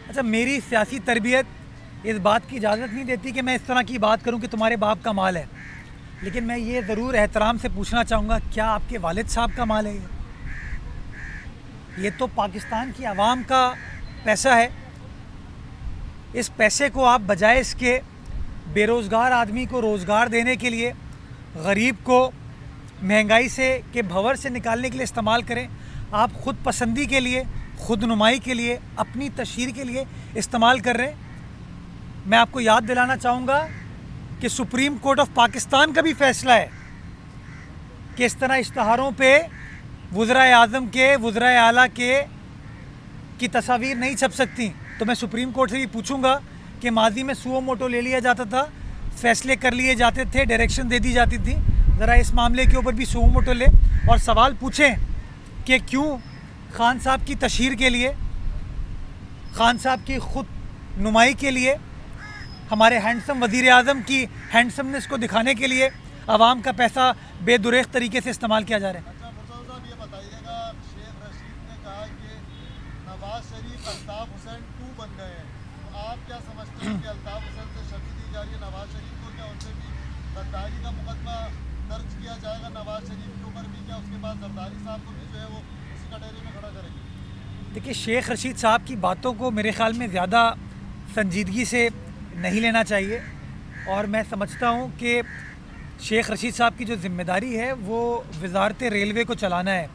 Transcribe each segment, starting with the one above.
अच्छा, मेरी सियासी तरबियत इस बात की इजाज़त नहीं देती कि मैं इस तरह की बात करूं कि तुम्हारे बाप का माल है, लेकिन मैं ये ज़रूर एहतराम से पूछना चाहूँगा, क्या आपके वालिद साहब का माल है ये तो पाकिस्तान की आवाम का पैसा है। इस पैसे को आप बजाय इसके बेरोज़गार आदमी को रोज़गार देने के लिए, गरीब को महंगाई से के भंवर से निकालने के लिए इस्तेमाल करें। आप ख़ुद पसंदी के लिए, ख़ुद नुमाई के लिए, अपनी तशहीर के लिए इस्तेमाल कर रहे हैं। मैं आपको याद दिलाना चाहूँगा कि सुप्रीम कोर्ट ऑफ पाकिस्तान का भी फैसला है कि इस तरह इश्तहारों पे वज़राए आज़म के, वज़राए आला के की तस्वीर नहीं छप सकती। तो मैं सुप्रीम कोर्ट से भी पूछूंगा कि माजी में सुओ मोटो ले लिया जाता था, फैसले कर लिए जाते थे, डायरेक्शन दे दी जाती थी, ज़रा इस मामले के ऊपर भी सुओ मोटो ले और सवाल पूछें कि क्यों खान साहब की तशहीर के लिए, खान साहब की ख़ुद नुमाई के लिए, हमारे हैंडसम वज़ीर आज़म की हैंडसमनेस को दिखाने के लिए आवाम का पैसा बेदुरेख तरीके से इस्तेमाल किया जा रहा है। अच्छा मुर्तज़ा साहब, ये बताइएगा, शेख रशीद ने कहा कि नवाज शरीफ अल्ताफ़ हुसैन 2 बन गए हैं, तो आप क्या समझते हैं कि अल्ताफ़ हुसैन से शक्ति दी जा रही है नवाज शरीफ को? क्या उनसे भी गद्दारी का मुकदमा दर्ज किया जाएगा नवाज शरीफ के ऊपर भी? क्या उसके बाद जरदारी साहब को भी जो है वो उसी कैटेगरी में खड़ा करेंगे? देखिए, शेख रशीद साहब की बातों को मेरे ख़्याल में ज़्यादा संजीदगी से नहीं लेना चाहिए, और मैं समझता हूँ कि शेख रशीद साहब की जो ज़िम्मेदारी है वो वज़ारत रेलवे को चलाना है,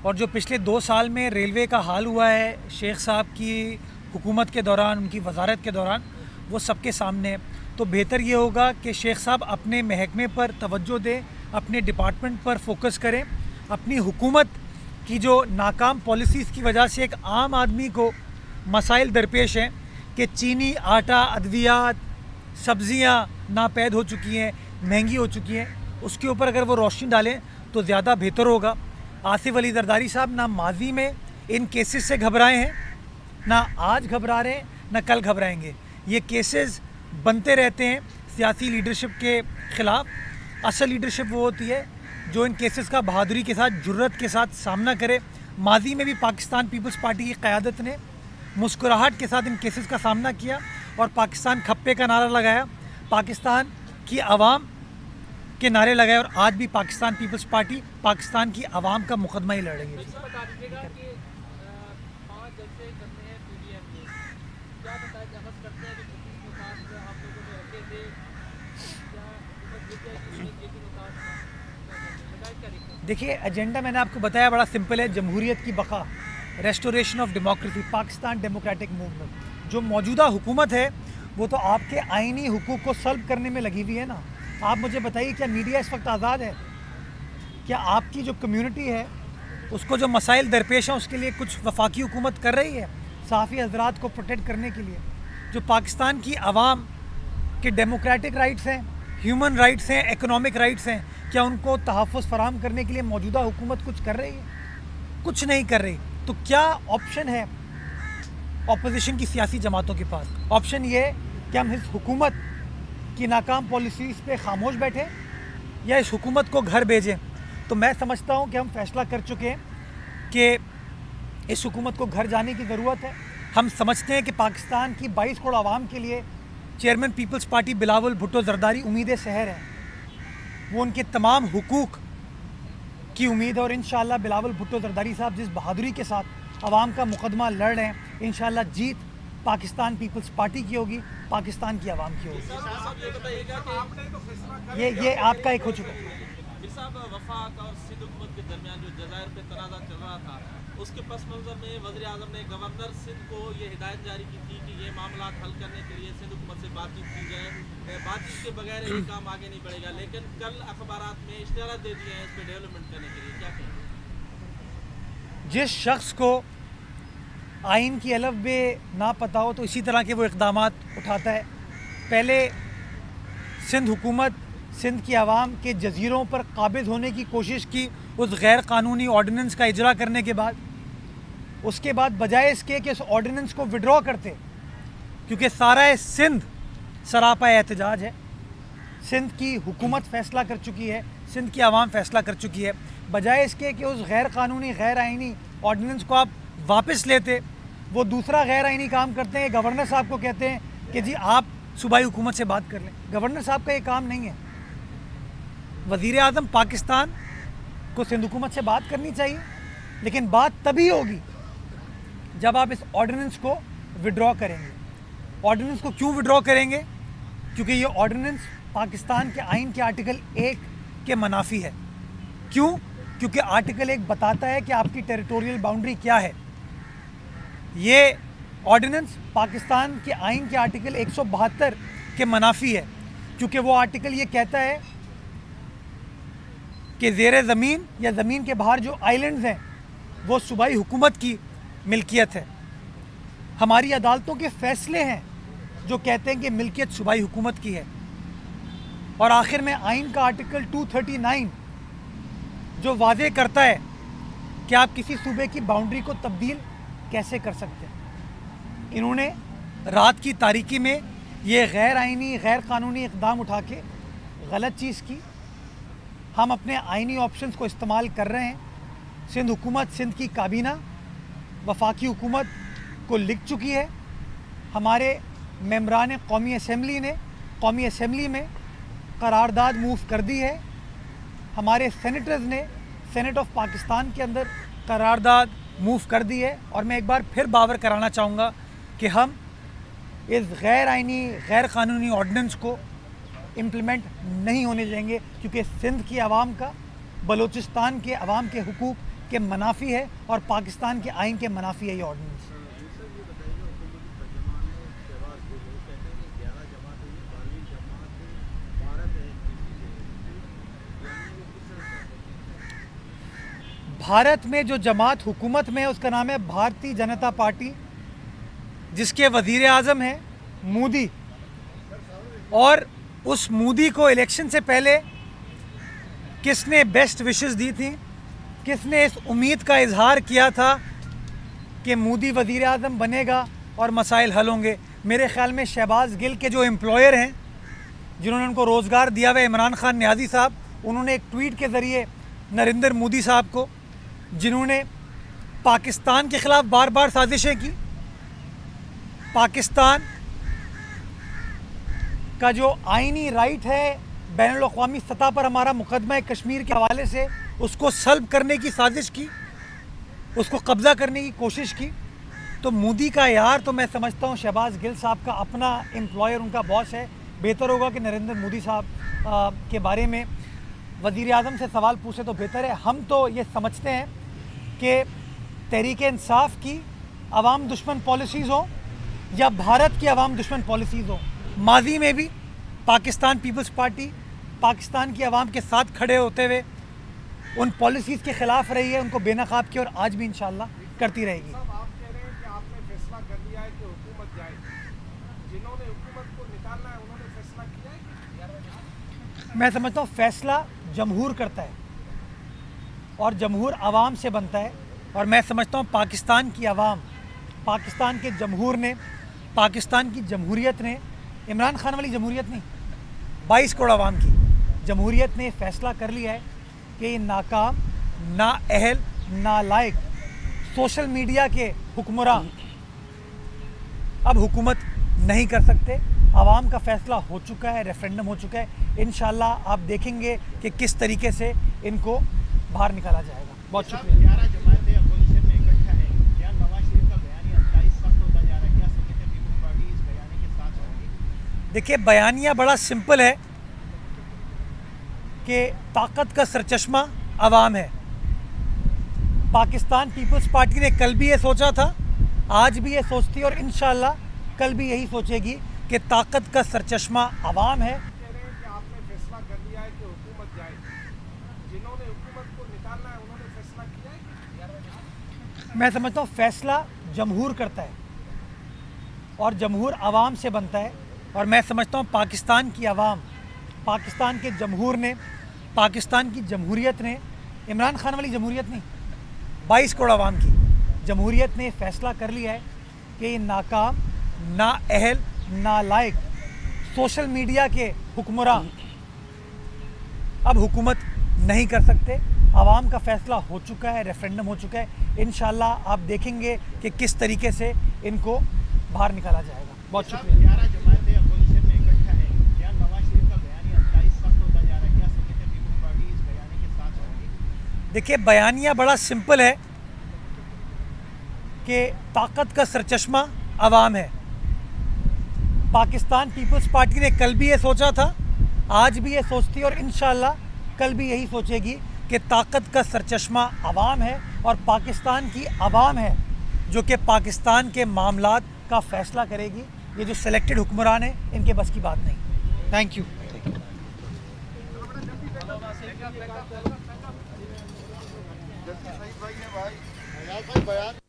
और जो पिछले 2 साल में रेलवे का हाल हुआ है शेख साहब की हुकूमत के दौरान, उनकी वज़ारत के दौरान, वो सबके सामने है। तो बेहतर ये होगा कि शेख साहब अपने महकमे पर तवज्जो दें, अपने डिपार्टमेंट पर फोकस करें। अपनी हुकूमत की जो नाकाम पॉलिसीज़ की वजह से एक आम आदमी को मसाइल दरपेश हैं कि चीनी, आटा, अद्वियात, सब्ज़ियाँ नापैद हो चुकी हैं, महंगी हो चुकी हैं, उसके ऊपर अगर वो रोशनी डालें तो ज़्यादा बेहतर होगा। आसिफ अली जरदारी साहब ना माजी में इन केसेस से घबराए हैं, ना आज घबरा रहे हैं, ना कल घबराएंगे। ये केसेस बनते रहते हैं सियासी लीडरशिप के ख़िलाफ़। असल लीडरशिप वो होती है जो इन केसेस का बहादुरी के साथ, जुर्रत के साथ सामना करे। माजी में भी पाकिस्तान पीपल्स पार्टी की क़यादत ने मुस्कुराहट के साथ इन केसेस का सामना किया और पाकिस्तान खप्पे का नारा लगाया, पाकिस्तान की आवाम के नारे लगाए, और आज भी पाकिस्तान पीपल्स पार्टी पाकिस्तान की आवाम का मुकदमा ही लड़ेगी। देखिए, एजेंडा मैंने आपको बताया बड़ा सिंपल है, जमहूरियत की बका, restoration of democracy, Pakistan democratic movement. जो मौजूदा हुकूमत है वो तो आपके आइनी हुकूक को सल्ब करने में लगी हुई है ना। आप मुझे बताइए, क्या मीडिया इस वक्त आज़ाद है? क्या आपकी जो कम्युनिटी है उसको जो मसाइल दरपेश हैं उसके लिए कुछ वफाकी हुकूमत कर रही है सहाफ़ी हज़रात को प्रोटेक्ट करने के लिए? जो पाकिस्तान की आवाम के डेमोक्रेटिक राइट्स हैं, ह्यूमन राइट्स हैं, इकनॉमिक राइट्स हैं, क्या उनको तहफ़्फ़ुज़ फराहम करने के लिए मौजूदा हुकूमत कुछ कर रही है? कुछ नहीं कर रही। तो क्या ऑप्शन है ऑपोजिशन की सियासी जमातों के पास? ऑप्शन ये है कि हम इस हुकूमत की नाकाम पॉलिसीज़ पे खामोश बैठें या इस हुकूमत को घर भेजें। तो मैं समझता हूँ कि हम फैसला कर चुके हैं कि इस हुकूमत को घर जाने की ज़रूरत है। हम समझते हैं कि पाकिस्तान की 22 करोड़ आवाम के लिए chairman people's party Bilawal Bhutto Zardari उम्मीद शहर है, वो उनके तमाम हुकूक की उम्मीद है। और इंशाअल्लाह बिलावल भुट्टो जरदारी साहब जिस बहादुरी के साथ आवाम का मुकदमा लड़ रहे हैं, इंशाअल्लाह जीत पाकिस्तान पीपल्स पार्टी की होगी, पाकिस्तान की आवाम की होगी। ये आपका एक हो चुका है। वफाक और सिंध हुकूमत के दरमियान जो जज़ायर पे तनाज़ा चल रहा था, उसके पस मंज़र में वज़ीर आज़म ने गवर्नर सिंध को ये हिदायत जारी की थी कि ये मामला हल करने के लिए सिंध हुकूमत से बातचीत की जाए, बातचीत के बगैर ये काम आगे नहीं बढ़ेगा। लेकिन कल अखबारात में इश्तिहारात दे दिए हैं इस पर डेवलपमेंट करने के लिए, क्या कहेंगे? जिस शख्स को आइन की अलफ बे ना पता हो तो इसी तरह के वो इक़दामात उठाता है। पहले सिंध हुकूमत सिंध की आवाम के जजीरों पर काबिज़ होने की कोशिश की उस गैर कानूनी ऑर्डिनेंस का इजरा करने के बाद, उसके बाद बजाय इसके कि उस ऑर्डिनेंस को विड्रॉ करते, क्योंकि सारा सिंध सरापा एहतजाज है, सिंध की हुकूमत फ़ैसला कर चुकी है, सिंध की आवाम फ़ैसला कर चुकी है, बजाय इसके कि उस गैर कानूनी गैर आइनी ऑर्डिनेंस को आप वापस लेते वो दूसरा गैर आइनी काम करते हैं। गवर्नर साहब को कहते हैं कि जी आप सूबाई हुकूमत से बात कर लें। गवर्नर साहब का ये काम नहीं है। वज़ीर आज़म पाकिस्तान को सिंध हुकूमत से बात करनी चाहिए, लेकिन बात तभी होगी जब आप इस ऑर्डिनेंस को विड्रॉ करेंगे। ऑर्डिनेंस को क्यों विड्रॉ करेंगे? क्योंकि ये ऑर्डिनेंस पाकिस्तान के आइन के आर्टिकल 1 के मनाफी है। क्यों? क्योंकि आर्टिकल 1 बताता है कि आपकी टेरिटोरियल बाउंड्री क्या है। ये ऑर्डिनेंस पाकिस्तान के आइन के आर्टिकल 172 के मनाफी है, क्योंकि वो आर्टिकल ये कहता है कि ज़ेरे ज़मीन या ज़मीन के बाहर जो आइलैंड्स हैं वो सूबाई हुकूमत की मिल्कियत है। हमारी अदालतों के फ़ैसले हैं जो कहते हैं कि मिल्कियत सूबाई हुकूमत की है। और आखिर में आइन का आर्टिकल 239 जो वाज़े करता है कि आप किसी सूबे की बाउंड्री को तब्दील कैसे कर सकते हैं। इन्होंने रात की तारीकी में ये गैर आइनी गैर कानूनी इक़दाम उठा के गलत चीज़ की। हम अपने आइनी ऑप्शंस को इस्तेमाल कर रहे हैं। सिंध हुकूमत, सिंध की काबीना वफाकी हुकूमत को लिख चुकी है। हमारे मेंबरान कौमी असम्बली ने कौमी असम्बली में करारदाद मूव कर दी है। हमारे सेनेटर्स ने सेनेट ऑफ पाकिस्तान के अंदर करारदाद मूव कर दी है। और मैं एक बार फिर बावर कराना चाहूँगा कि हम इस गैर आइनी गैर कानूनी ऑर्डिनेंस को इम्प्लीमेंट नहीं होने देंगे, क्योंकि सिंध की आवाम का बलूचिस्तान के अवाम के हुकूक के मनाफी है और पाकिस्तान के आइन के मनाफी है ये ऑर्डिनेंस। भारत में जो जमात हुकूमत में है उसका नाम है भारतीय जनता पार्टी, जिसके वज़ीर आज़म हैं मोदी। और उस मोदी को इलेक्शन से पहले किसने बेस्ट विशेस दी थी, किसने इस उम्मीद का इजहार किया था कि मोदी वज़ीर आज़म बनेगा और मसाइल हल होंगे? मेरे ख़्याल में शहबाज गिल के जो एम्प्लॉयर हैं जिन्होंने उनको रोज़गार दिया हुआ, इमरान खान न्याजी साहब, उन्होंने एक ट्वीट के ज़रिए नरेंद्र मोदी साहब को, जिन्होंने पाकिस्तान के ख़िलाफ़ बार बार साजिशें की, पाकिस्तान का जो आइनी राइट है बैनुल अक़वामी सतह पर हमारा मुकदमा कश्मीर के हवाले से, उसको सल्ब करने की साजिश की, उसको कब्ज़ा करने की कोशिश की। तो मोदी का यार, तो मैं समझता हूँ शहबाज गिल साहब का अपना एम्प्लॉयर, उनका बॉस है। बेहतर होगा कि नरेंद्र मोदी साहब के बारे में वज़ीर आज़म से सवाल पूछे तो बेहतर है। हम तो ये समझते हैं कि तहरीक इंसाफ की अवाम दुश्मन पॉलिसीज़ हो या भारत की अवाम दुश्मन पॉलिसीज़ हो, माजी में भी पाकिस्तान पीपल्स पार्टी पाकिस्तान की आवाम के साथ खड़े होते हुए उन पॉलिसीज़ के ख़िलाफ़ रही है, उनको बेनकाब की और आज भी इंशाअल्लाह करती रहेगी। आप कह रहे हैं कि आपने फैसला कर लिया है कि हुकूमत जाए, जिन्होंने हुकूमत को निकालना है उन्होंने फैसला किया है? मैं समझता हूँ फैसला जमहूर करता है और जमहूर आवाम से बनता है। और मैं समझता हूँ पाकिस्तान की आवाम, पाकिस्तान के जमहूर ने, पाकिस्तान की जमहूरियत ने, इमरान खान वाली जमहूरियत नहीं, 22 करोड़ आवाम की जमहूरियत ने फैसला कर लिया है कि ये नाकाम, नाअहल, नालायक सोशल मीडिया के हुक्मरान अब हुकूमत नहीं कर सकते। आवाम का फैसला हो चुका है, रेफरेंडम हो चुका है। इंशाल्लाह आप देखेंगे कि किस तरीके से इनको बाहर निकाला जाएगा। बहुत शुक्रिया। 11 जमातें अपोजिशन में इकट्ठा है, क्या नवाज शरीफ का बयानिया 27 सख्त होता जा रहा है? क्या समझते हैं पीपल्स पार्टी इस बयानी के साथ होगी? देखिए, बयानिया बड़ा सिंपल है कि ताकत का सरचश्मा आवाम है। पाकिस्तान पीपल्स पार्टी ने कल भी ये सोचा था, आज भी ये सोचती है और इंशाअल्लाह कल भी यही सोचेगी कि ताकत का सरचश्मा आवाम है। कह रहे हैं कि आपने फैसला कर लिया है कि हुकूमत जाए, जिन्होंने हुकूमत को निकालना है उन्होंने फैसला किया है? मैं समझता हूँ फैसला जमहूर करता है और जमहूर आवाम से बनता है। और मैं समझता हूँ पाकिस्तान की आवाम, पाकिस्तान के जमहूर ने, पाकिस्तान की जमहूरियत ने, इमरान खान वाली जमहूरियत नहीं, 22 करोड़ आवाम की जमहूरियत ने फैसला कर लिया है कि ये नाकाम, नाअहल, नालायक सोशल मीडिया के हुक्मरान अब हुकूमत नहीं कर सकते। आवाम का फैसला हो चुका है, रेफरेंडम हो चुका है। इंशाल्लाह आप देखेंगे कि किस तरीके से इनको बाहर निकाला जाएगा। बहुत शुक्रिया। 11 जमातें अपोजिशन में इकट्ठा है, क्या नवाज शरीफ का बयानिया 27 सख्त होता जा रहा है, क्या समझते हैं पीपल्स पार्टी इस बयानी के साथ रहेगी? देखिए, बयानिया बड़ा सिंपल है कि ताकत का सरचश्मा आवाम है। पाकिस्तान पीपल्स पार्टी ने कल भी ये सोचा था, आज भी ये सोचती है और इंशाल्लाह कल भी यही सोचेगी कि ताकत का सरचश्मा आवाम है और पाकिस्तान की आवाम है जो कि पाकिस्तान के मामलात का फैसला करेगी। ये जो सिलेक्टेड हुक्मरान हैं, इनके बस की बात नहीं। Thank you. जल्दी सही भाई है भाई, बयान